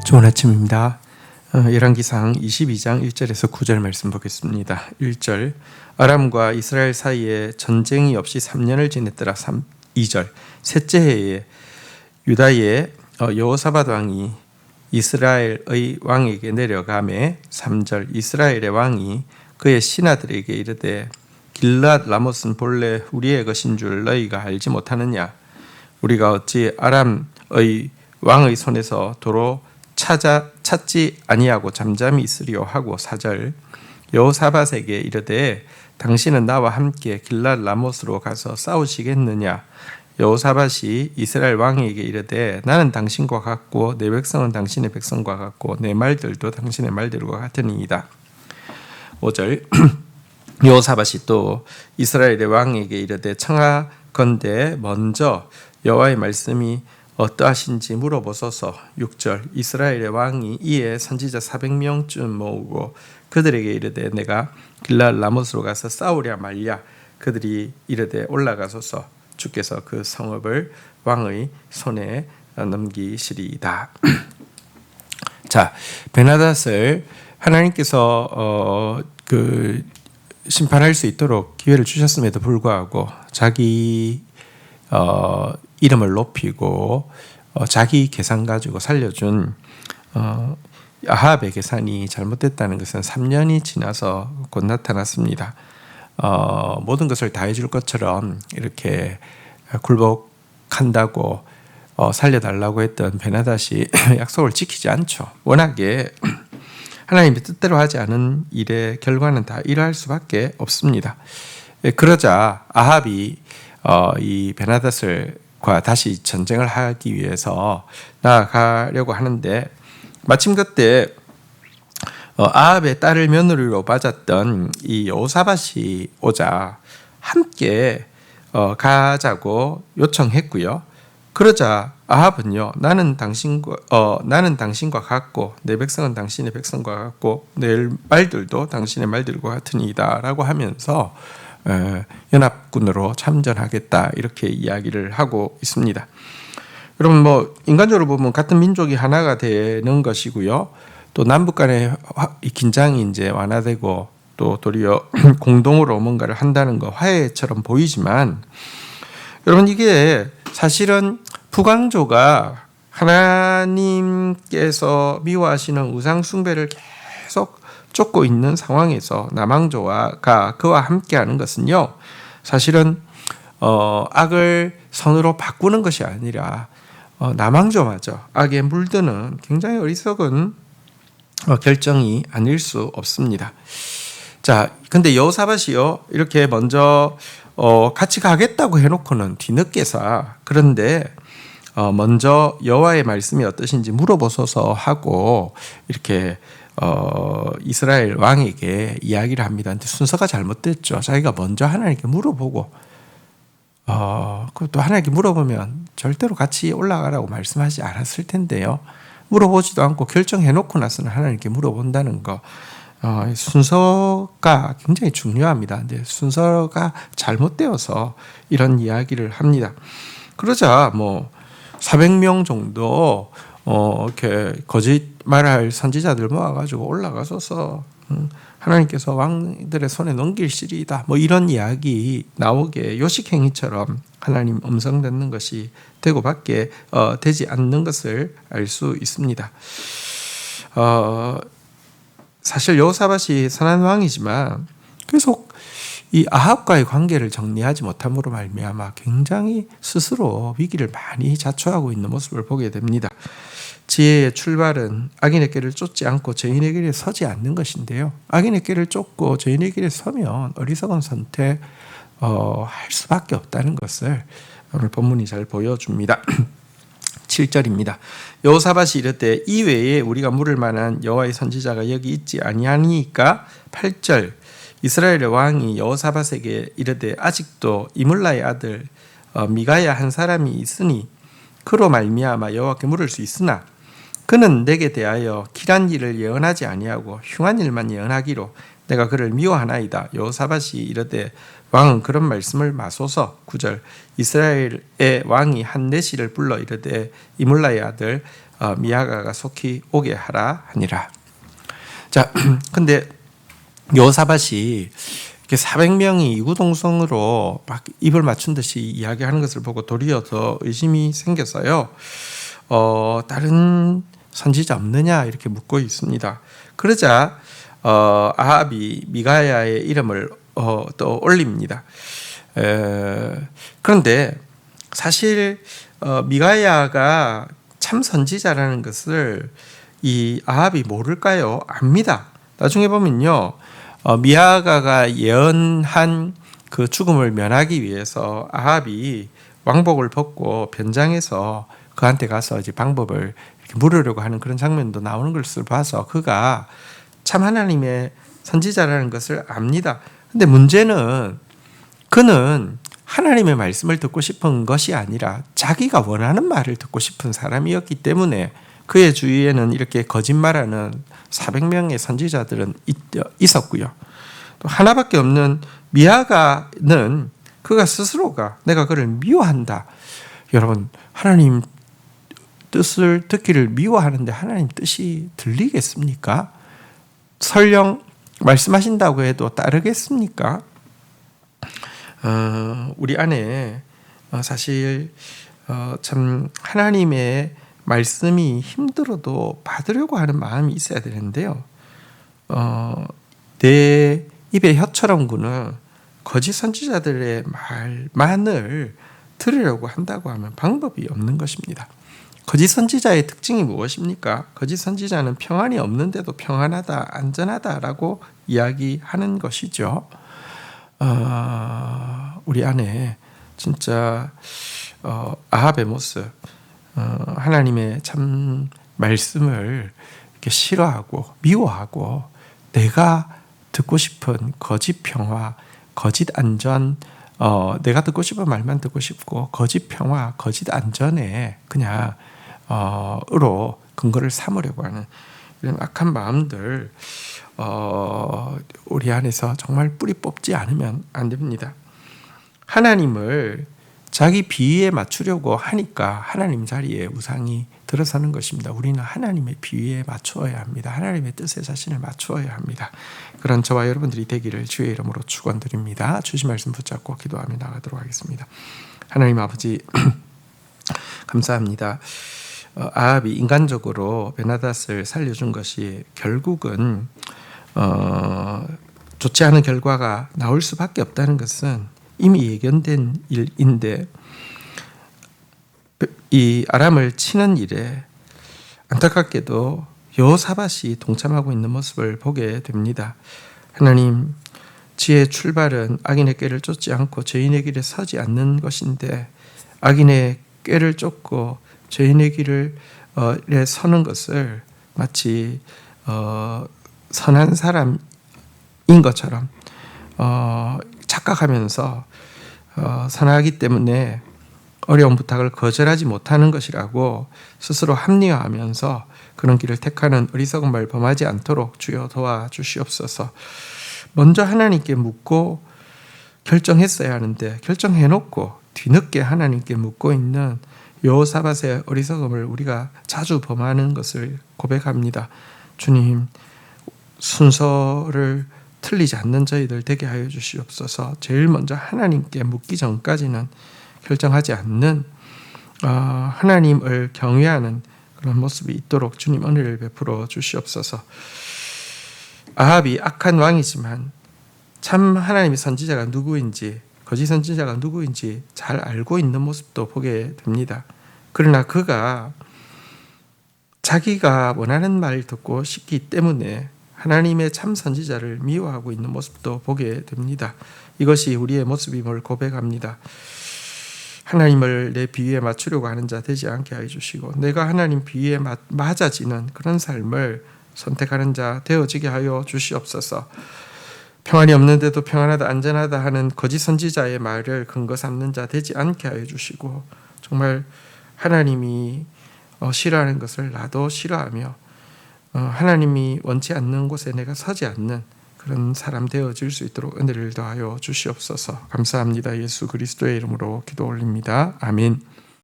좋은 아침입니다. 열왕기상 22장 1절에서 9절 말씀 보겠습니다. 1절 아람과 이스라엘 사이에 전쟁이 없이 3년을 지냈더라. 2절 셋째 해에 유다의 여호사밧 왕이 이스라엘의 왕에게 내려가매 3절 이스라엘의 왕이 그의 신하들에게 이르되 길랏 라못은 본래 우리의 것인 줄 너희가 알지 못하느냐? 우리가 어찌 아람의 왕의 손에서 도로 찾지 아니하고 잠잠히 있으리요 하고 4절 여호사밧에게 이르되 당신은 나와 함께 길랏 라못으로 가서 싸우시겠느냐? 여호사밧이 이스라엘 왕에게 이르되 나는 당신과 같고 내 백성은 당신의 백성과 같고 내 말들도 당신의 말들과 같으니이다. 5절 여호사밧이 또 이스라엘의 왕에게 이르되 청하건대 먼저 여호와의 말씀이 어떠하신지 물어보소서. 6절 이스라엘의 왕이 이에 선지자 400명쯤 모으고 그들에게 이르되 내가 길랏 라못으로 가서 싸우랴 말랴. 그들이 이르되 올라가소서. 주께서 그 성읍을 왕의 손에 넘기시리이다. 자, 베나닷을 하나님께서 심판할 수 있도록 기회를 주셨음에도 불구하고 자기 이름을 높이고 자기 계산 가지고 살려준 아합의 계산이 잘못됐다는 것은 3년이 지나서 곧 나타났습니다. 모든 것을 다 해줄 것처럼 이렇게 굴복한다고 살려달라고 했던 베나닷이 약속을 지키지 않죠. 워낙에 하나님의 뜻대로 하지 않은 일의 결과는 다 이러할 수밖에 없습니다. 그러자 아합이 이 베나닷과 다시 전쟁을 하기 위해서 나아가려고 하는데 마침 그때 아합의 딸을 며느리로 맞았던 이 여호사밧이 오자 함께 가자고 요청했고요. 그러자 아합은요, 나는 당신과 같고 내 백성은 당신의 백성과 같고 내 말들도 당신의 말들과 같으니이다라고 하면서 연합군으로 참전하겠다 이렇게 이야기를 하고 있습니다. 여러분 인간적으로 보면 같은 민족이 하나가 되는 것이고요. 또 남북 간의 긴장이 이제 완화되고 또 도리어 공동으로 뭔가를 한다는 거 화해처럼 보이지만 여러분 이게 사실은 북왕조가 하나님께서 미워하시는 우상 숭배를 계속 쫓고 있는 상황에서 남왕조가 그와 함께하는 것은요 사실은 악을 선으로 바꾸는 것이 아니라 남왕조마저 악에 물드는 굉장히 어리석은 결정이 아닐 수 없습니다. 자, 근데 여호사밧이요 이렇게 먼저 같이 가겠다고 해놓고는 뒤늦게서 그런데 먼저 여호와의 말씀이 어떠신지 물어보소서 하고 이렇게 이스라엘 왕에게 이야기를 합니다. 근데 순서가 잘못됐죠. 자기가 먼저 하나님께 물어보고 그것도 하나님께 물어보면 절대로 같이 올라가라고 말씀하지 않았을 텐데요. 물어보지도 않고 결정해놓고 나서는 하나님께 물어본다는 거 순서가 굉장히 중요합니다. 근데 순서가 잘못되어서 이런 이야기를 합니다. 그러자 400명 정도 이렇게 거짓말할 선지자들 모아가지고 올라가서서 하나님께서 왕들의 손에 넘기시리이다 이런 이야기 나오게 요식행위처럼 하나님 음성 듣는 것이 되고밖에 되지 않는 것을 알 수 있습니다. 사실 여호사밧이 선한 왕이지만 계속 이 아합과의 관계를 정리하지 못함으로 말미암아 굉장히 스스로 위기를 많이 자초하고 있는 모습을 보게 됩니다. 지혜의 출발은 악인의 길을 쫓지 않고 죄인의 길에 서지 않는 것인데요. 악인의 길을 쫓고 죄인의 길에 서면 어리석은 선택 할 수밖에 없다는 것을 오늘 본문이 잘 보여줍니다. 7절입니다. 여호사밧이 이르되 이외에 우리가 물을 만한 여호와의 선지자가 여기 있지 아니하니까. 8절 이스라엘의 왕이 여호사밧에게 이르되 아직도 이물라의 아들 미가야 한 사람이 있으니 그로 말미암아 여호와께 물을 수 있으나 그는 내게 대하여 길한 일을 예언하지 아니하고 흉한 일만 예언하기로 내가 그를 미워하나이다. 여호사밧이 이르되 왕은 그런 말씀을 마소서. 9절 이스라엘의 왕이 한네시를 불러 이르되 이물라의 아들 미아가가 속히 오게 하라 하니라. 자, 근데 여호사밧이 이렇게 400명이 이구동성으로 막 입을 맞춘 듯이 이야기하는 것을 보고 도리어 더 의심이 생겨서요. 다른 선지자 없느냐 이렇게 묻고 있습니다. 그러자 아합이 미가야의 이름을 또 올립니다. 그런데 사실 미가야가 참 선지자라는 것을 이 아합이 모를까요? 압니다. 나중에 보면요, 미아가가 예언한 그 죽음을 면하기 위해서 아합이 왕복을 벗고 변장해서 그한테 가서 이제 방법을 이렇게 물으려고 하는 그런 장면도 나오는 것을 봐서 그가 참 하나님의 선지자라는 것을 압니다. 근데 문제는 그는 하나님의 말씀을 듣고 싶은 것이 아니라 자기가 원하는 말을 듣고 싶은 사람이었기 때문에 그의 주위에는 이렇게 거짓말하는 400명의 선지자들은 있었고요. 또 하나밖에 없는 미아가는 그가 스스로가 내가 그를 미워한다. 여러분, 하나님 뜻을 듣기를 미워하는데 하나님 뜻이 들리겠습니까? 설령 말씀하신다고 해도 따르겠습니까? 우리 안에 사실 참 하나님의 말씀이 힘들어도 받으려고 하는 마음이 있어야 되는데요. 내 입에 혀처럼 구는 거짓 선지자들의 말만을 들으려고 한다고 하면 방법이 없는 것입니다. 거짓 선지자의 특징이 무엇입니까? 거짓 선지자는 평안이 없는데도 평안하다, 안전하다라고 이야기하는 것이죠. 우리 안에 진짜 아합의 모습, 하나님의 참 말씀을 이렇게 싫어하고 미워하고 내가 듣고 싶은 거짓 평화, 거짓 안전, 내가 듣고 싶은 말만 듣고 싶고 거짓 평화, 거짓 안전에 그냥 으로 근거를 삼으려고 하는 이런 악한 마음들 우리 안에서 정말 뿌리 뽑지 않으면 안 됩니다. 하나님을 자기 비위에 맞추려고 하니까 하나님 자리에 우상이 들어서는 것입니다. 우리는 하나님의 비위에 맞추어야 합니다. 하나님의 뜻에 자신을 맞추어야 합니다. 그런 저와 여러분들이 되기를 주의 이름으로 축원드립니다. 주신 말씀 붙잡고 기도하며 나가도록 하겠습니다. 하나님 아버지 감사합니다. 아합이 인간적으로 베나닷을 살려준 것이 결국은 좋지 않은 결과가 나올 수밖에 없다는 것은 이미 예견된 일인데 이 아람을 치는 일에 안타깝게도 여호사밧이 동참하고 있는 모습을 보게 됩니다. 하나님, 지혜의 출발은 악인의 꾀를 쫓지 않고 죄인의 길에 서지 않는 것인데 악인의 꾀를 쫓고 죄인의 길에 서는 것을 마치 선한 사람인 것처럼 착각하면서 선하기 때문에 어려운 부탁을 거절하지 못하는 것이라고 스스로 합리화하면서 그런 길을 택하는 어리석은 말 범하지 않도록 주여 도와주시옵소서. 먼저 하나님께 묻고 결정했어야 하는데 결정해놓고 뒤늦게 하나님께 묻고 있는 여호사밧의 어리석음을 우리가 자주 범하는 것을 고백합니다. 주님, 순서를 틀리지 않는 저희들 되게 하여 주시옵소서. 제일 먼저 하나님께 묻기 전까지는 결정하지 않는 하나님을 경외하는 그런 모습이 있도록 주님 은혜를 베풀어 주시옵소서. 아합이 악한 왕이지만 참 하나님의 선지자가 누구인지, 거짓 선지자가 누구인지 잘 알고 있는 모습도 보게 됩니다. 그러나 그가 자기가 원하는 말을 듣고 싶기 때문에 하나님의 참 선지자를 미워하고 있는 모습도 보게 됩니다. 이것이 우리의 모습임을 고백합니다. 하나님을 내 비위에 맞추려고 하는 자 되지 않게 하여 주시고 내가 하나님 비위에 맞아지는 그런 삶을 선택하는 자 되어지게 하여 주시옵소서. 평안이 없는데도 평안하다 안전하다 하는 거짓 선지자의 말을 근거 삼는 자 되지 않게 하여 주시고 정말 하나님이 싫어하는 것을 나도 싫어하며 하나님이 원치 않는 곳에 내가 서지 않는 그런 사람 되어질 수 있도록 은혜를 더하여 주시옵소서. 감사합니다. 예수 그리스도의 이름으로 기도 올립니다. 아멘.